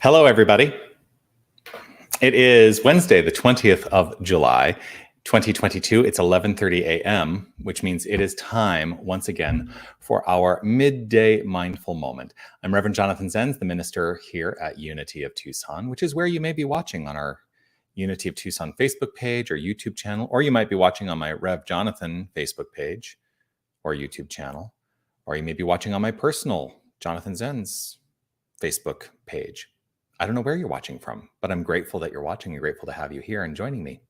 Hello, everybody. It is Wednesday, the 20th of July, 2022. It's 11:30 a.m., which means it is time once again for our Midday Mindful Moment. I'm Reverend Jonathan Zenz, the minister here at Unity of Tucson, which is where you may be watching on our Unity of Tucson Facebook page or YouTube channel, or you might be watching on my Rev Jonathan Facebook page or YouTube channel, or you may be watching on my personal Jonathan Zenz Facebook page. I don't know where you're watching from, but I'm grateful that you're watching and grateful to have you here and joining me.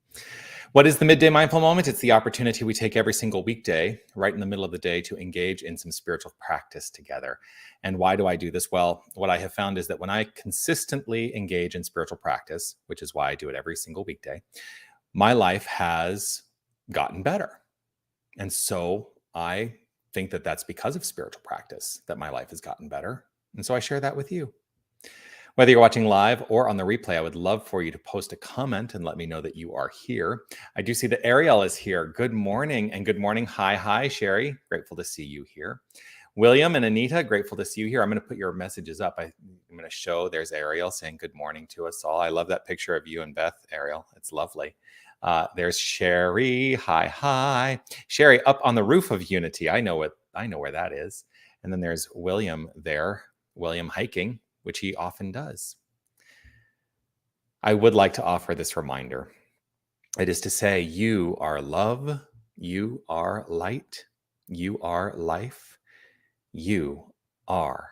What is the Midday Mindful Moment? It's the opportunity we take every single weekday, right in the middle of the day, to engage in some spiritual practice together. And why do I do this? Well, what I have found is that when I consistently engage in spiritual practice, which is why I do it every single weekday, my life has gotten better. And so I think that that's because of spiritual practice that my life has gotten better. And so I share that with you. Whether you're watching live or on the replay, I would love for you to post a comment and let me know that you are here. I do see that Ariel is here. Good morning and good morning. Hi, Sherry. Grateful to see you here. William and Anita, grateful to see you here. I'm going to put your messages up. I'm going to show there's Ariel saying good morning to us all. I love that picture of you and Beth, Ariel. It's lovely. There's Sherry. Hi. Sherry up on the roof of Unity. I know where that is. And then there's William there. William hiking, which he often does. I would like to offer this reminder. It is to say, you are love, you are light, you are life, you are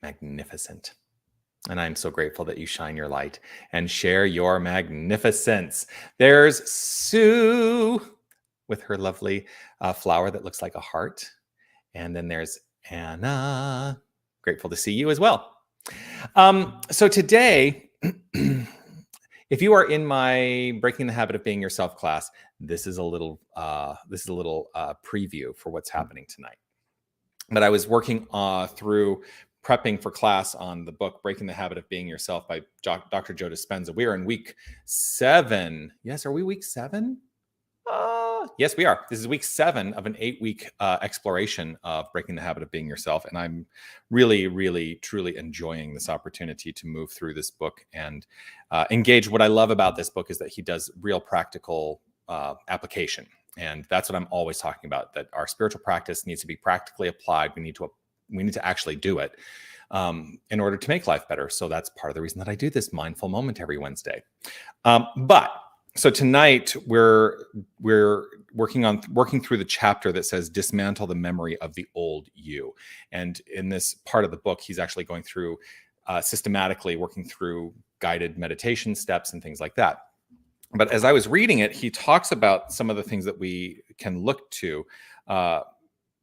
magnificent. And I'm so grateful that you shine your light and share your magnificence. There's Sue with her lovely flower that looks like a heart. And then there's Anna. Grateful to see you as well. So today, if you are in my Breaking the Habit of Being Yourself class, this is a little preview for what's happening tonight. But I was working through prepping for class on the book Breaking the Habit of Being Yourself by Dr. Joe Dispenza. We are in week 7. Yes, are we week 7? Yes, we are. This is week 7 of an 8-week exploration of Breaking the Habit of Being Yourself. And I'm really, really, truly enjoying this opportunity to move through this book and engage. What I love about this book is that he does real practical application. And that's what I'm always talking about, that our spiritual practice needs to be practically applied. We need to actually do it in order to make life better. So that's part of the reason that I do this mindful moment every Wednesday. So tonight we're working through the chapter that says dismantle the memory of the old you. And in this part of the book, he's actually going through systematically working through guided meditation steps and things like that. But as I was reading it, he talks about some of the things that we can look to.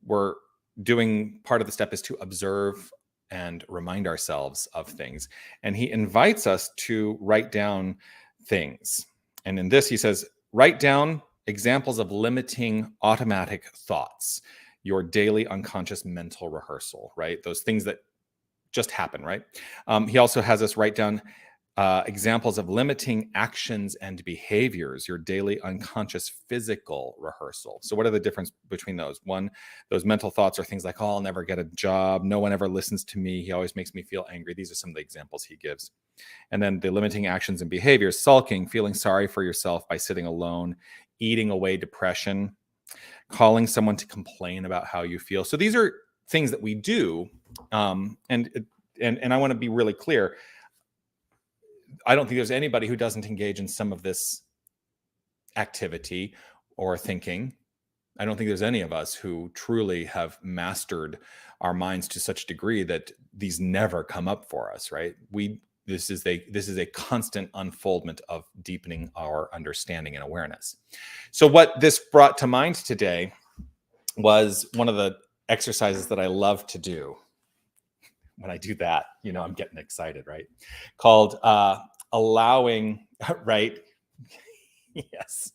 We're doing part of the step is to observe and remind ourselves of things. And he invites us to write down things. And in this, he says, write down examples of limiting automatic thoughts, your daily unconscious mental rehearsal, right? Those things that just happen, right? He also has us write down examples of limiting actions and behaviors, your daily unconscious physical rehearsal. So what are the difference between those? One, those mental thoughts are things like, oh, I'll never get a job. No one ever listens to me. He always makes me feel angry. These are some of the examples he gives. And then the limiting actions and behaviors, sulking, feeling sorry for yourself by sitting alone, eating away depression, calling someone to complain about how you feel. So these are things that we do. And I want to be really clear. I don't think there's anybody who doesn't engage in some of this activity or thinking. I don't think there's any of us who truly have mastered our minds to such a degree that these never come up for us, right? This is a constant unfoldment of deepening our understanding and awareness. So what this brought to mind today was one of the exercises that I love to do. When I do that, I'm getting excited, right? Called allowing, right? Yes.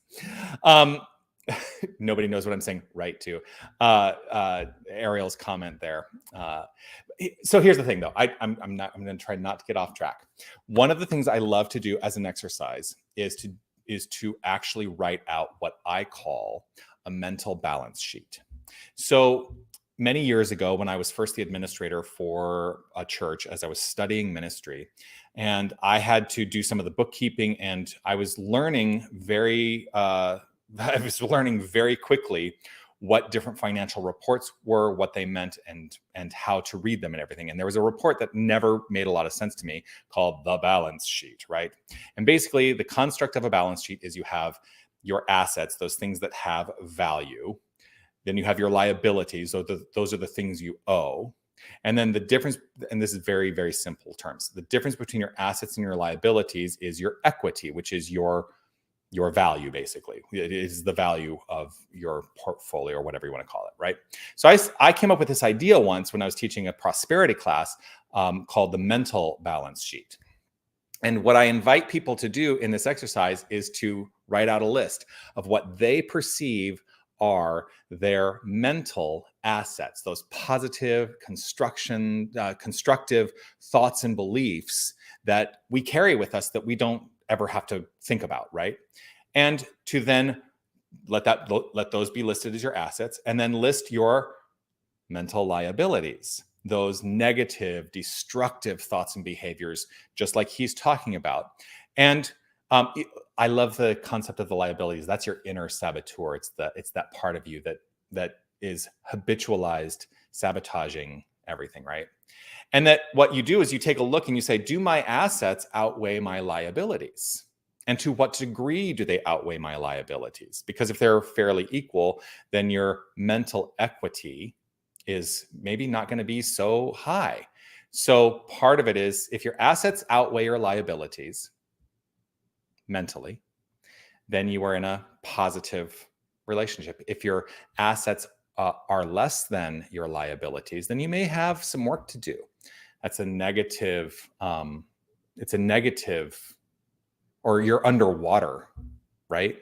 Nobody knows what I'm saying right to. Ariel's comment there. So here's the thing, though. I'm going to try not to get off track. One of the things I love to do as an exercise is to actually write out what I call a mental balance sheet. So many years ago, when I was first the administrator for a church, as I was studying ministry, and I had to do some of the bookkeeping, and I was learning I was learning very quickly what different financial reports were, what they meant, and how to read them and everything. And there was a report that never made a lot of sense to me called the balance sheet, right? And basically, the construct of a balance sheet is you have your assets, those things that have value. Then you have your liabilities. So those are the things you owe. And then the difference, and this is very, very simple terms, the difference between your assets and your liabilities is your equity, which is your value, basically. It is the value of your portfolio, or whatever you want to call it, right? So I came up with this idea once when I was teaching a prosperity class called the mental balance sheet. And what I invite people to do in this exercise is to write out a list of what they perceive are their mental assets, those positive, constructive thoughts and beliefs that we carry with us that we don't ever have to think about, right? And to then let those be listed as your assets, and then list your mental liabilities, those negative, destructive thoughts and behaviors, just like he's talking about. And I love the concept of the liabilities. That's your inner saboteur. It's that part of you that is habitualized, sabotaging everything, right? And that what you do is you take a look and you say, do my assets outweigh my liabilities? And to what degree do they outweigh my liabilities? Because if they're fairly equal, then your mental equity is maybe not going to be so high. So part of it is, if your assets outweigh your liabilities mentally, then you are in a positive relationship. If your assets are less than your liabilities, then you may have some work to do. That's a negative. It's a negative, or you're underwater, right?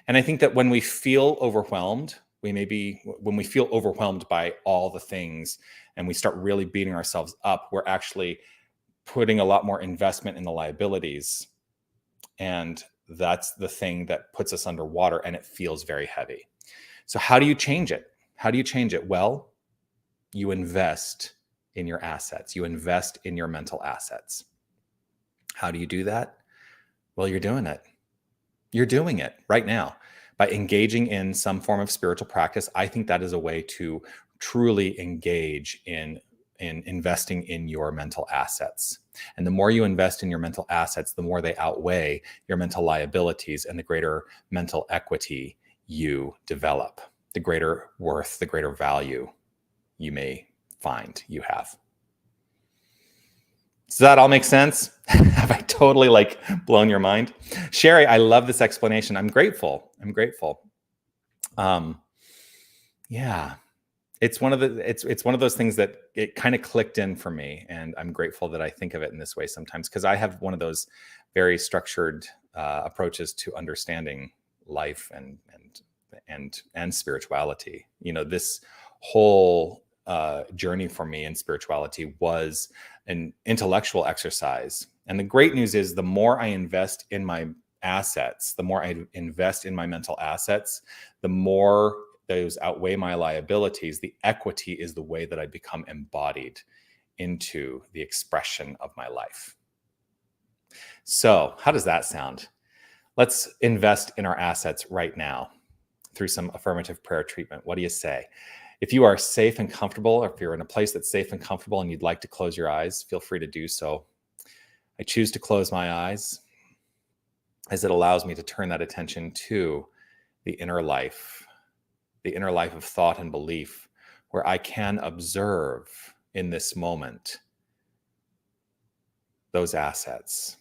And I think that when we feel overwhelmed, when we feel overwhelmed by all the things and we start really beating ourselves up, we're actually putting a lot more investment in the liabilities. And that's the thing that puts us underwater, and it feels very heavy. So how do you change it? How do you change it? Well, you invest in your assets. You invest in your mental assets. How do you do that? Well, you're doing it. You're doing it right now by engaging in some form of spiritual practice. I think that is a way to truly engage in investing in your mental assets. And the more you invest in your mental assets, the more they outweigh your mental liabilities, and the greater mental equity you develop, the greater worth, the greater value you may find you have. Does that all make sense? Have I totally blown your mind? Sherry, I love this explanation. I'm grateful. Yeah. It's one of those things that it kind of clicked in for me, and I'm grateful that I think of it in this way sometimes, because I have one of those very structured approaches to understanding life and spirituality. This whole journey for me in spirituality was an intellectual exercise, and the great news is, the more I invest in my assets, the more I invest in my mental assets, the more those outweigh my liabilities. The equity is the way that I become embodied into the expression of my life. So how does that sound? Let's invest in our assets right now through some affirmative prayer treatment. What do you say? If you are safe and comfortable, or if you're in a place that's safe and comfortable and you'd like to close your eyes, feel free to do so. I choose to close my eyes, as it allows me to turn that attention to the inner life of thought and belief, where I can observe in this moment those assets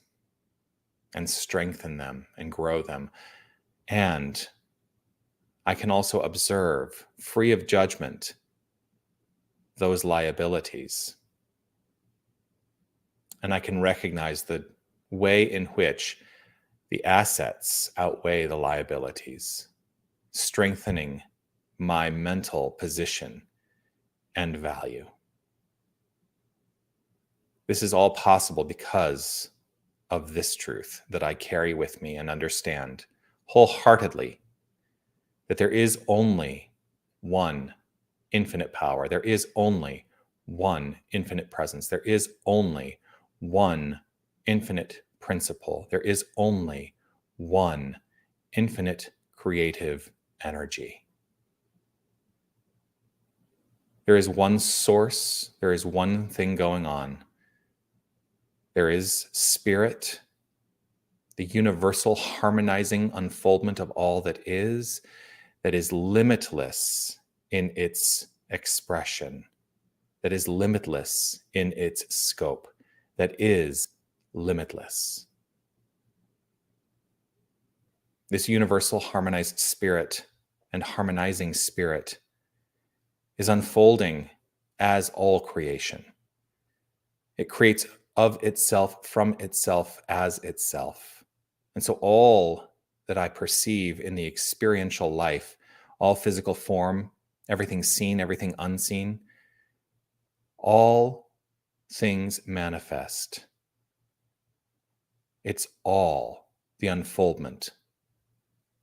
and strengthen them and grow them. And I can also observe, free of judgment, those liabilities. And I can recognize the way in which the assets outweigh the liabilities, strengthening my mental position and value. This is all possible because of this truth that I carry with me and understand wholeheartedly, that there is only one infinite power. There is only one infinite presence. There is only one infinite principle. There is only one infinite creative energy. There is one source. There is one thing going on. There is spirit, the universal harmonizing unfoldment of all that is limitless in its expression, that is limitless in its scope, that is limitless. This universal harmonized spirit and harmonizing spirit is unfolding as all creation. It creates of itself, from itself, as itself. And so all that I perceive in the experiential life, all physical form, everything seen, everything unseen, all things manifest. It's all the unfoldment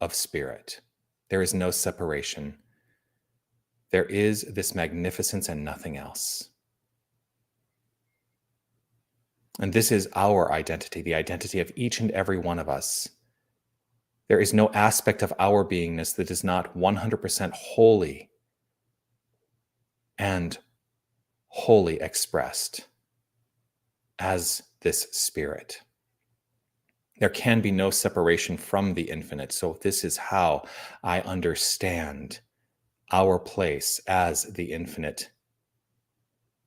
of spirit. There is no separation. There is this magnificence and nothing else. And this is our identity, the identity of each and every one of us. There is no aspect of our beingness that is not 100% holy and wholly expressed as this spirit. There can be no separation from the infinite. So this is how I understand our place as the infinite.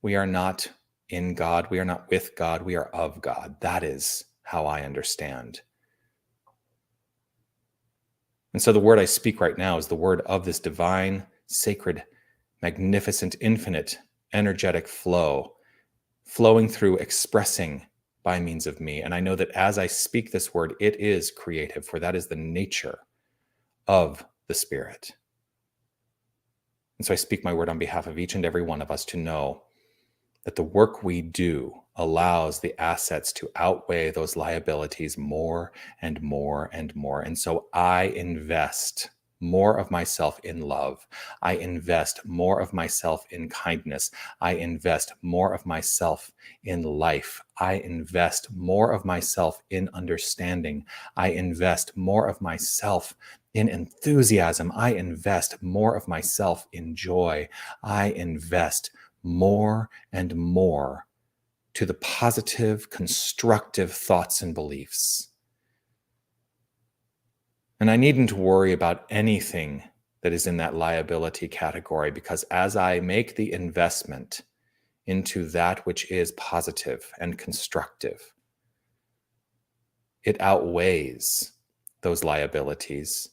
We are not in God. We are not with God. We are of God. That is how I understand. And so the word I speak right now is the word of this divine, sacred, magnificent, infinite, energetic flow, flowing through, expressing by means of me. And I know that as I speak this word, it is creative, for that is the nature of the Spirit. And so I speak my word on behalf of each and every one of us to know that the work we do allows the assets to outweigh those liabilities more and more and more. And so I invest more of myself in love. I invest more of myself in kindness. I invest more of myself in life. I invest more of myself in understanding. I invest more of myself in enthusiasm. I invest more of myself in joy. I invest more and more to the positive, constructive thoughts and beliefs. And I needn't worry about anything that is in that liability category, because as I make the investment into that which is positive and constructive, it outweighs those liabilities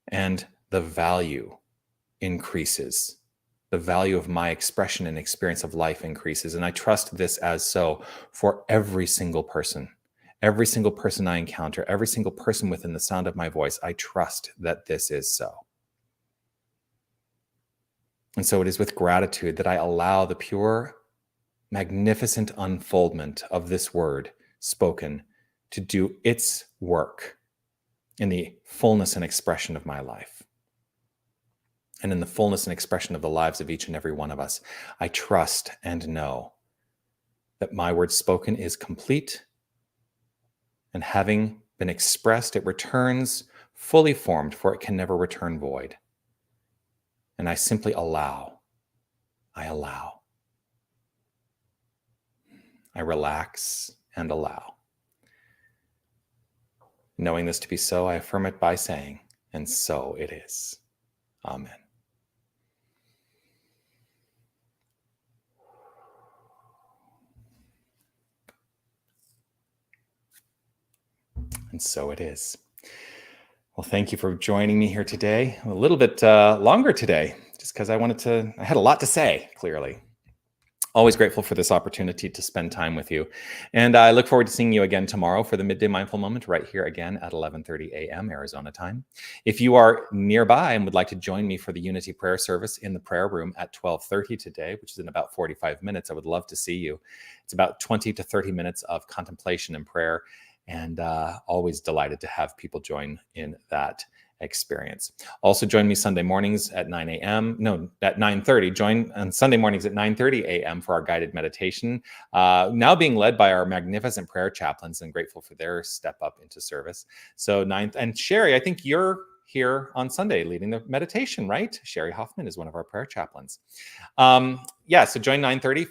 and the value increases. The value of my expression and experience of life increases. And I trust this as so for every single person I encounter, every single person within the sound of my voice. I trust that this is so. And so it is with gratitude that I allow the pure, magnificent unfoldment of this word spoken to do its work in the fullness and expression of my life. And in the fullness and expression of the lives of each and every one of us, I trust and know that my word spoken is complete, and having been expressed, it returns fully formed, for it can never return void. And I simply allow. I allow. I relax and allow. Knowing this to be so, I affirm it by saying, and so it is. Amen. And so it is. Well, thank you for joining me here today. A little bit longer today, just because I had a lot to say, clearly. Always grateful for this opportunity to spend time with you. And I look forward to seeing you again tomorrow for the Midday Mindful Moment right here again at 11:30 a.m. Arizona time. If you are nearby and would like to join me for the Unity Prayer service in the prayer room at 12:30 today, which is in about 45 minutes, I would love to see you. It's about 20 to 30 minutes of contemplation and prayer, and always delighted to have people join in that. experience. Also join me Sunday mornings at 9 a.m. No, at 9:30. Join on Sunday mornings at 9:30 a.m. for our guided meditation, now being led by our magnificent prayer chaplains, and grateful for their step up into service. So ninth, and Sherry, I think you're here on Sunday leading the meditation, right? Sherry Hoffman is one of our prayer chaplains. Yeah, so join 9:30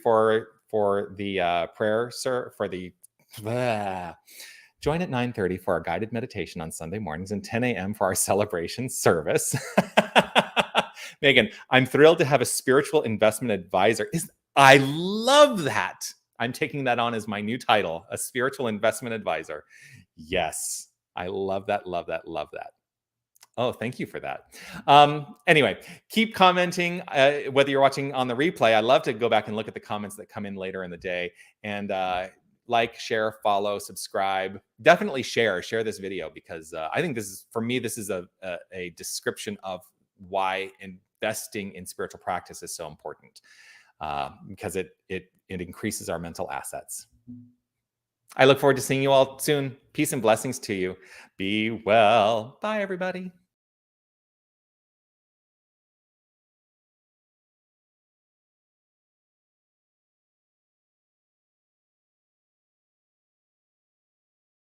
for the prayer, sir, for the join at 9:30 for our guided meditation on Sunday mornings and 10 a.m. for our celebration service. Megan, I'm thrilled to have a spiritual investment advisor. I love that. I'm taking that on as my new title, a spiritual investment advisor. Yes, I love that, love that, love that. Oh, thank you for that. Anyway, keep commenting, whether you're watching on the replay. I love to go back and look at the comments that come in later in the day. And like, share, follow, subscribe. Definitely share this video, because I think this is, for me, this is a description of why investing in spiritual practice is so important, because it increases our mental assets. I look forward to seeing you all soon. Peace and blessings to you. Be well. Bye, everybody.